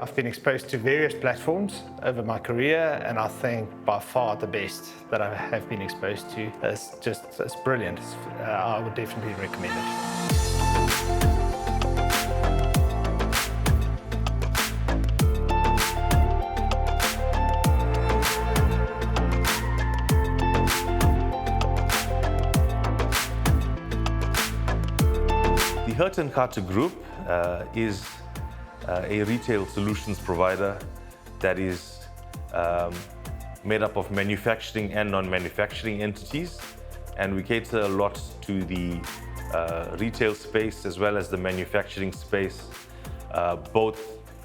I've been exposed to various platforms over my career, and I think by far the best that I have been exposed to is it's brilliant. I would definitely recommend it. The Hirt and Carter Group is a retail solutions provider that is made up of manufacturing and non-manufacturing entities, and we cater a lot to the retail space as well as the manufacturing space, both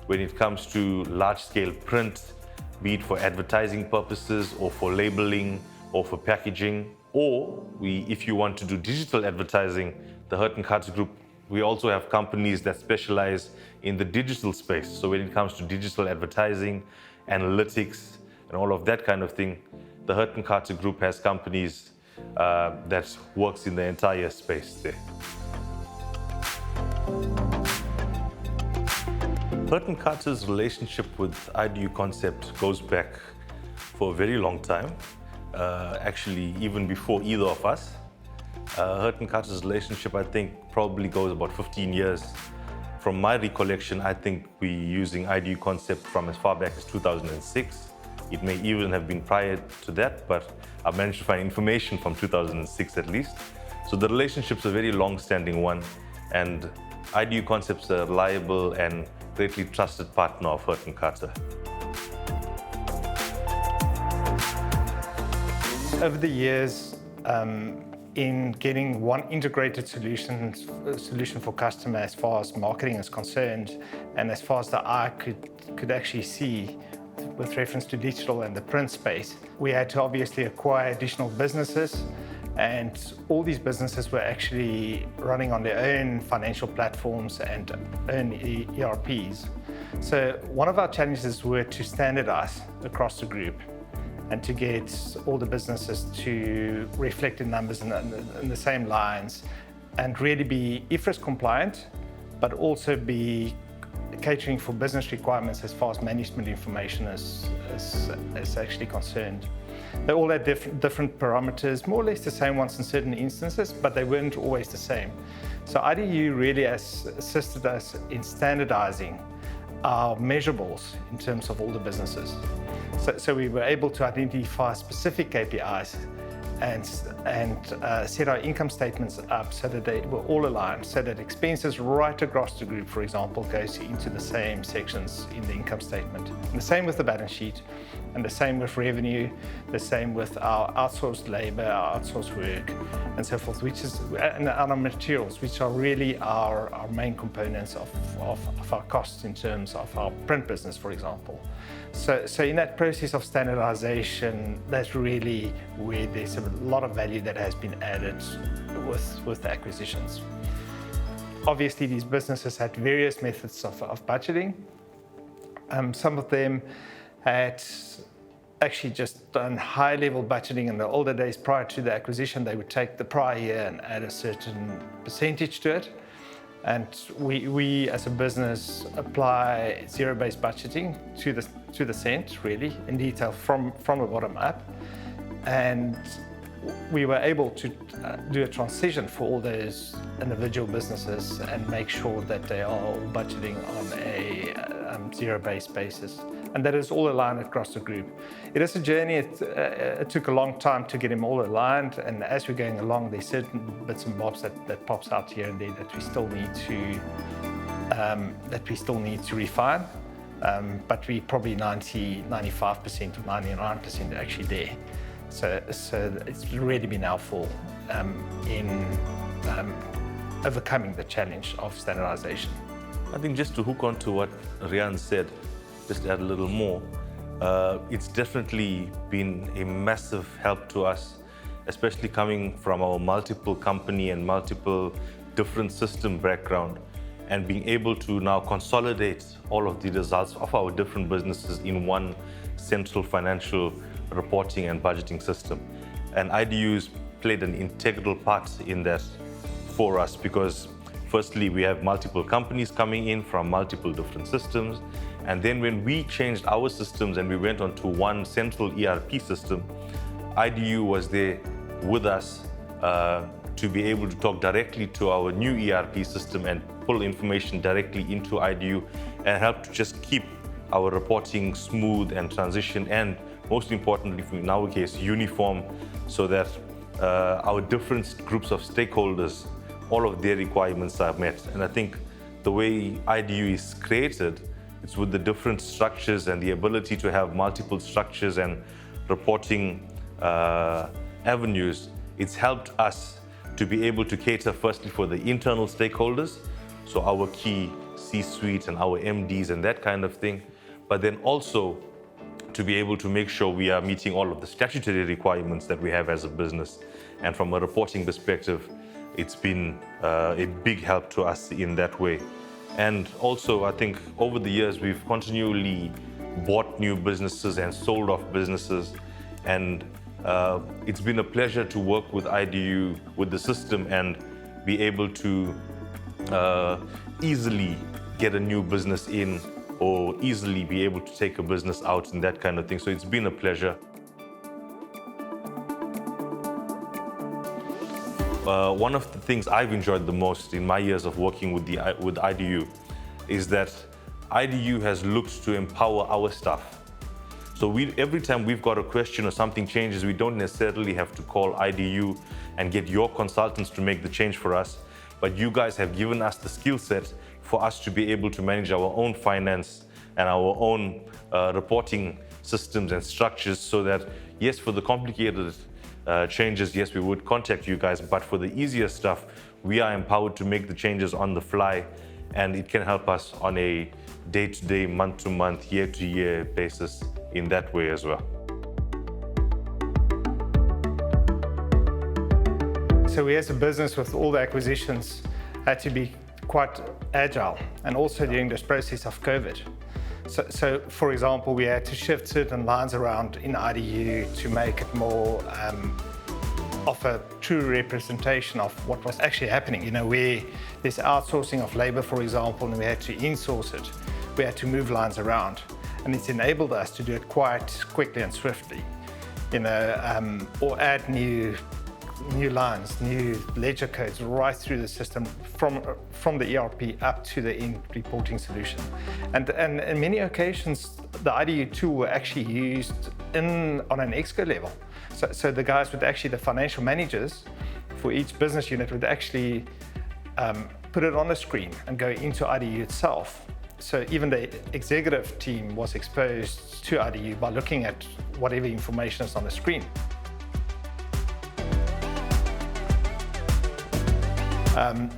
when it comes to large-scale print, be it for advertising purposes or for labeling or for packaging, or if you want to do digital advertising, the Hirt and Carter Group, we also have companies that specialize in the digital space. So when it comes to digital advertising, analytics, and all of that kind of thing, the Hirt and Carter Group has companies that works in the entire space there. Hirt and Carter's relationship with IDU Concept goes back for a very long time, actually even before either of us. Hirt and Carter's relationship, I think, probably goes about 15 years. From my recollection, I think we're using IDU Concept from as far back as 2006. It may even have been prior to that, but I managed to find information from 2006 at least. So the relationship's a very long-standing one, and IDU Concept's a reliable and greatly trusted partner of Hirt and Carter. Over the years, in getting one integrated solution for customer as far as marketing is concerned, and as far as the eye could actually see with reference to digital and the print space, we had to obviously acquire additional businesses, and all these businesses were actually running on their own financial platforms and own ERPs. So one of our challenges were to standardize across the group and to get all the businesses to reflect the numbers in the same lines and really be IFRS compliant, but also be catering for business requirements as far as management information is actually concerned. They all had different parameters, more or less the same ones in certain instances, but they weren't always the same. So IDU really has assisted us in standardizing our measurables in terms of all the businesses. So we were able to identify specific KPIs and set our income statements up so that they were all aligned, so that expenses right across the group, for example, goes into the same sections in the income statement. And the same with the balance sheet, and the same with revenue, the same with our outsourced labor, our outsourced work, and so forth, and our materials, which are really our main components of our costs in terms of our print business, for example. So in that process of standardization, that's really where there's a lot of value that has been added with the acquisitions. Obviously, these businesses had various methods of budgeting. Some of them had actually just done high-level budgeting in the older days prior to the acquisition. They would take the prior year and add a certain percentage to it. And we as a business apply zero-based budgeting to the cent, really, in detail from the bottom up. And we were able to do a transition for all those individual businesses and make sure that they are all budgeting on a zero-based basis. And that is all aligned across the group. It is a journey. It took a long time to get them all aligned, and as we're going along, there's certain bits and bobs that pops out here and there that we still need to refine. But we probably 95% or 99% actually there. So it's really been helpful in overcoming the challenge of standardization. I think just to hook on to what Riaan said, just to add a little more, it's definitely been a massive help to us, especially coming from our multiple company and multiple different system background, and being able to now consolidate all of the results of our different businesses in one central financial reporting and budgeting system. And IDU's played an integral part in that for us, because firstly, we have multiple companies coming in from multiple different systems, And then when we changed our systems and we went onto one central ERP system, IDU was there with us to be able to talk directly to our new ERP system and pull information directly into IDU and help to just keep our reporting smooth and transition, and most importantly, in our case, uniform, so that our different groups of stakeholders, all of their requirements are met. And I think the way IDU is created, it's with the different structures and the ability to have multiple structures and reporting avenues. It's helped us to be able to cater firstly for the internal stakeholders, so our key C-suite and our MDs and that kind of thing, but then also to be able to make sure we are meeting all of the statutory requirements that we have as a business. And from a reporting perspective, it's been a big help to us in that way. And also, I think over the years, we've continually bought new businesses and sold off businesses. And it's been a pleasure to work with IDU, with the system, and be able to easily get a new business in, or easily be able to take a business out and that kind of thing. So it's been a pleasure. One of the things I've enjoyed the most in my years of working with IDU is that IDU has looked to empower our staff. So every time we've got a question or something changes, we don't necessarily have to call IDU and get your consultants to make the change for us, but you guys have given us the skill set for us to be able to manage our own finance and our own reporting systems and structures, so that, yes, for the complicated changes, yes, we would contact you guys, but for the easier stuff, we are empowered to make the changes on the fly, and it can help us on a day-to-day, month-to-month, year-to-year basis in that way as well. So we as a business, with all the acquisitions, had to be quite agile, and also during this process of COVID. So for example, we had to shift certain lines around in IDU to make it more of a true representation of what was actually happening. You know, where there's outsourcing of labor, for example, and we had to insource it. We had to move lines around, and it's enabled us to do it quite quickly and swiftly, you know, or add new lines, new ledger codes right through the system from the ERP up to the end reporting solution. And in many occasions, the IDU tool were actually used on an exco level. So the guys would actually, the financial managers for each business unit would actually put it on the screen and go into IDU itself. So even the executive team was exposed to IDU by looking at whatever information is on the screen.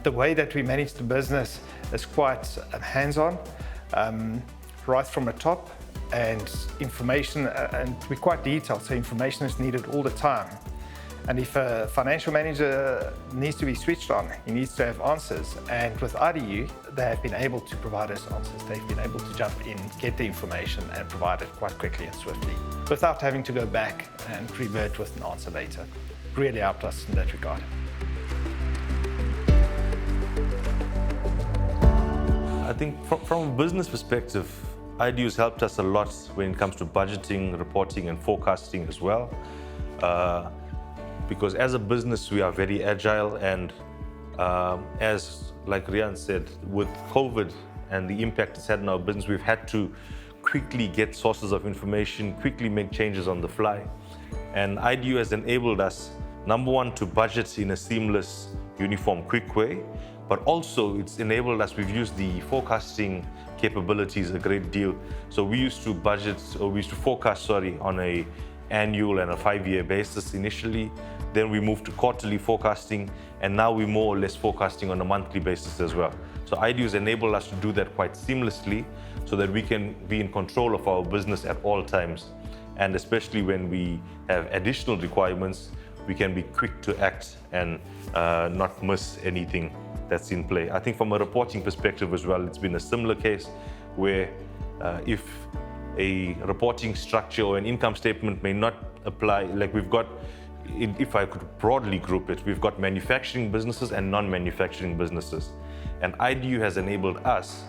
The way that we manage the business is quite hands-on, right from the top, and information, and we're quite detailed, so information is needed all the time. And if a financial manager needs to be switched on, he needs to have answers. And with IDU, they have been able to provide us answers. They've been able to jump in, get the information, and provide it quite quickly and swiftly, without having to go back and revert with an answer later. Really helped us in that regard. I think from a business perspective, IDU has helped us a lot when it comes to budgeting, reporting, and forecasting as well. Because as a business, we are very agile, and as like Riaan said, with COVID and the impact it's had on our business, we've had to quickly get sources of information, quickly make changes on the fly. And IDU has enabled us, number one, to budget in a seamless, uniform, quick way, but also it's enabled us, we've used the forecasting capabilities a great deal. So we used to forecast, on a annual and a 5-year basis initially. Then we moved to quarterly forecasting, and now we're more or less forecasting on a monthly basis as well. So IDU has enabled us to do that quite seamlessly, so that we can be in control of our business at all times. And especially when we have additional requirements, we can be quick to act and not miss anything that's in play. I think from a reporting perspective as well, it's been a similar case where if a reporting structure or an income statement may not apply, like we've got, if I could broadly group it, we've got manufacturing businesses and non-manufacturing businesses. And IDU has enabled us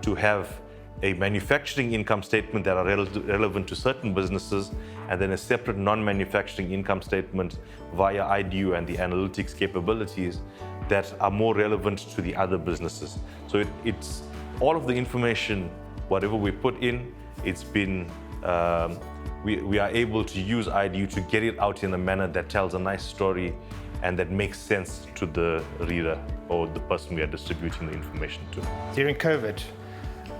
to have a manufacturing income statement that are relevant to certain businesses, and then a separate non-manufacturing income statement via IDU and the analytics capabilities that are more relevant to the other businesses. So it's all of the information, whatever we put in, it's been, we are able to use IDU to get it out in a manner that tells a nice story and that makes sense to the reader or the person we are distributing the information to. During COVID,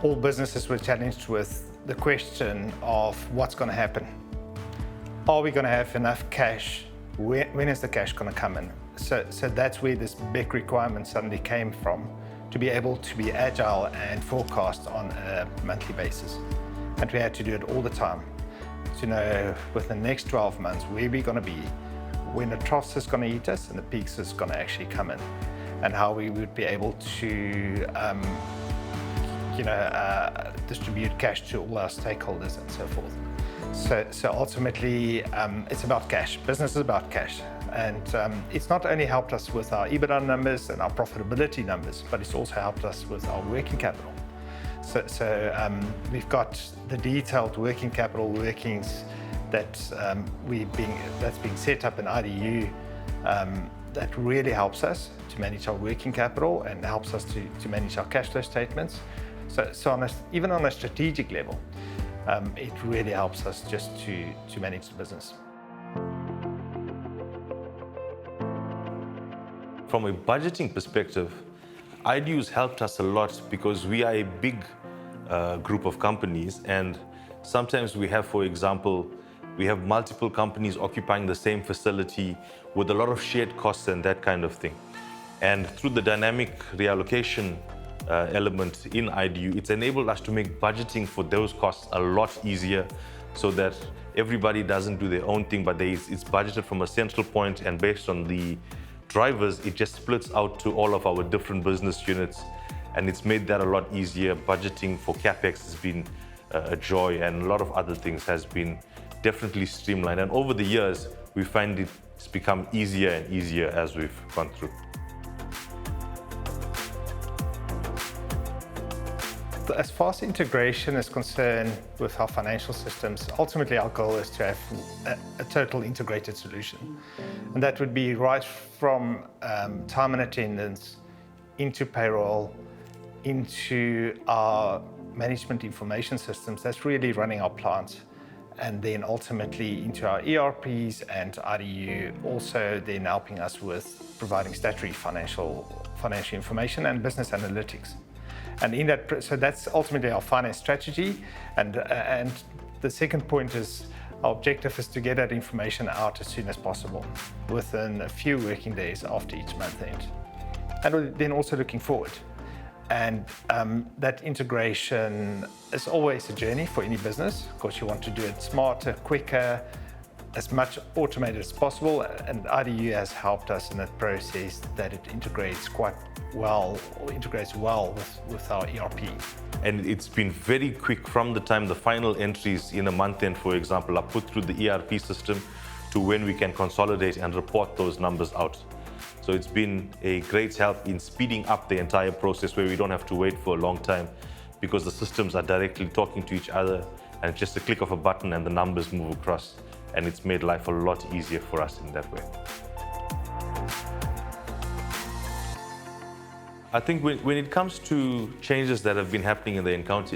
all businesses were challenged with the question of what's going to happen. Are we going to have enough cash? When is the cash going to come in? So that's where this big requirement suddenly came from, to be able to be agile and forecast on a monthly basis. And we had to do it all the time. To know within the next 12 months where we're going to be, when the troughs is going to eat us and the peaks is going to actually come in, and how we would be able to distribute cash to all our stakeholders and so forth. So ultimately, it's about cash. Business is about cash. And it's not only helped us with our EBITDA numbers and our profitability numbers, but it's also helped us with our working capital. So we've got the detailed working capital workings that's being set up in IDU that really helps us to manage our working capital and helps us to manage our cash flow statements. So even on a strategic level, it really helps us just to manage the business. From a budgeting perspective, IDU has helped us a lot because we are a big group of companies, and sometimes we have, for example, we have multiple companies occupying the same facility with a lot of shared costs and that kind of thing. And through the dynamic reallocation element in IDU, it's enabled us to make budgeting for those costs a lot easier, so that everybody doesn't do their own thing, but it's budgeted from a central point, and based on the drivers, it just splits out to all of our different business units, and it's made that a lot easier. Budgeting for CapEx has been a joy, and a lot of other things has been definitely streamlined. And over the years, we find it's become easier and easier as we've gone through. As far as integration is concerned with our financial systems, ultimately our goal is to have a total integrated solution. And that would be right from time and attendance, into payroll, into our management information systems that's really running our plants, and then ultimately into our ERPs and IDU, also then helping us with providing statutory financial information and business analytics. And in that, so that's ultimately our finance strategy. And the second point is our objective is to get that information out as soon as possible, within a few working days after each month end. And then also looking forward. And that integration is always a journey for any business. Of course, you want to do it smarter, quicker, as much automated as possible. And IDU has helped us in that process, that it integrates quite well, or integrates well with our ERP. And it's been very quick from the time the final entries in a month end, for example, are put through the ERP system to when we can consolidate and report those numbers out. So it's been a great help in speeding up the entire process, where we don't have to wait for a long time, because the systems are directly talking to each other, and it's just a click of a button and the numbers move across, and it's made life a lot easier for us in that way. I think when it comes to changes that have been happening in the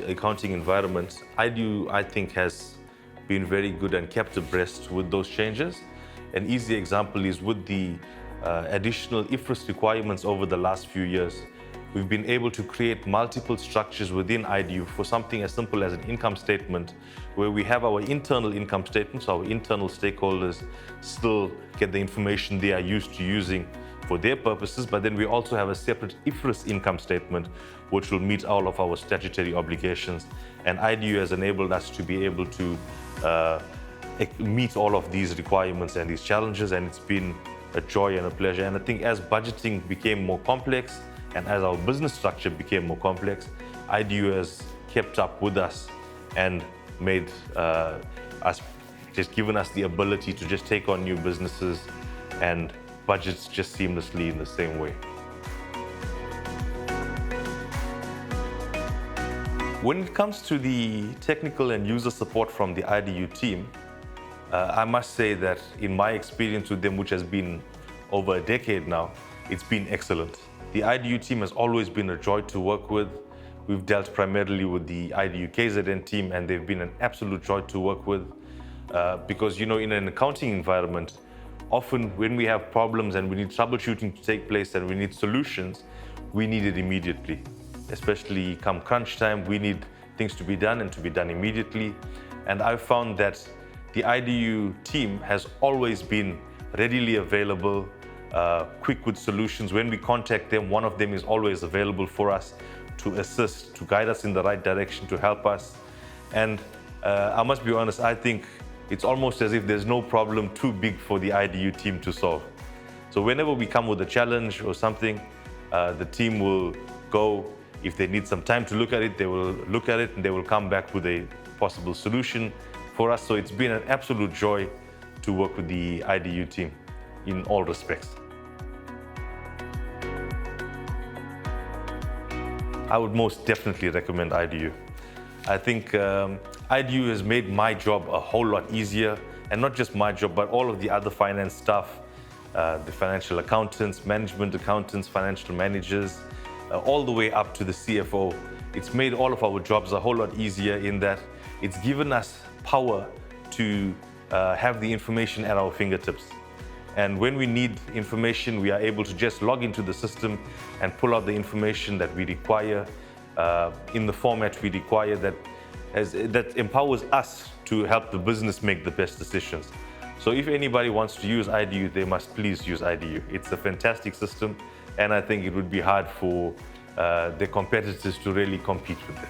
accounting environment, IDU, I think, has been very good and kept abreast with those changes. An easy example is with the additional IFRS requirements over the last few years. We've been able to create multiple structures within IDU for something as simple as an income statement, where we have our internal income statements, our internal stakeholders still get the information they are used to using for their purposes, but then we also have a separate IFRS income statement which will meet all of our statutory obligations. And IDU has enabled us to be able to meet all of these requirements and these challenges, and it's been a joy and a pleasure. And I think as budgeting became more complex and as our business structure became more complex, IDU has kept up with us and made us, just given us the ability to just take on new businesses and budgets just seamlessly in the same way. When it comes to the technical and user support from the IDU team, I must say that in my experience with them, which has been over a decade now, it's been excellent. The IDU team has always been a joy to work with. We've dealt primarily with the IDU KZN team, and they've been an absolute joy to work with because, in an accounting environment, often when we have problems and we need troubleshooting to take place and we need solutions, we need it immediately. Especially come crunch time, we need things to be done and to be done immediately. And I've found that the IDU team has always been readily available, quick with solutions. When we contact them, one of them is always available for us to assist, to guide us in the right direction, to help us. And I must be honest, I think it's almost as if there's no problem too big for the IDU team to solve. So whenever we come with a challenge or something, the team will go. If they need some time to look at it, they will look at it and they will come back with a possible solution for us. So it's been an absolute joy to work with the IDU team in all respects. I would most definitely recommend IDU. I think IDU has made my job a whole lot easier, and not just my job, but all of the other finance staff, the financial accountants, management accountants, financial managers, all the way up to the CFO. It's made all of our jobs a whole lot easier in that it's given us power to have the information at our fingertips. And when we need information, we are able to just log into the system and pull out the information that we require in the format we require that empowers us to help the business make the best decisions. So if anybody wants to use IDU, they must please use IDU. It's a fantastic system, and I think it would be hard for the competitors to really compete with it.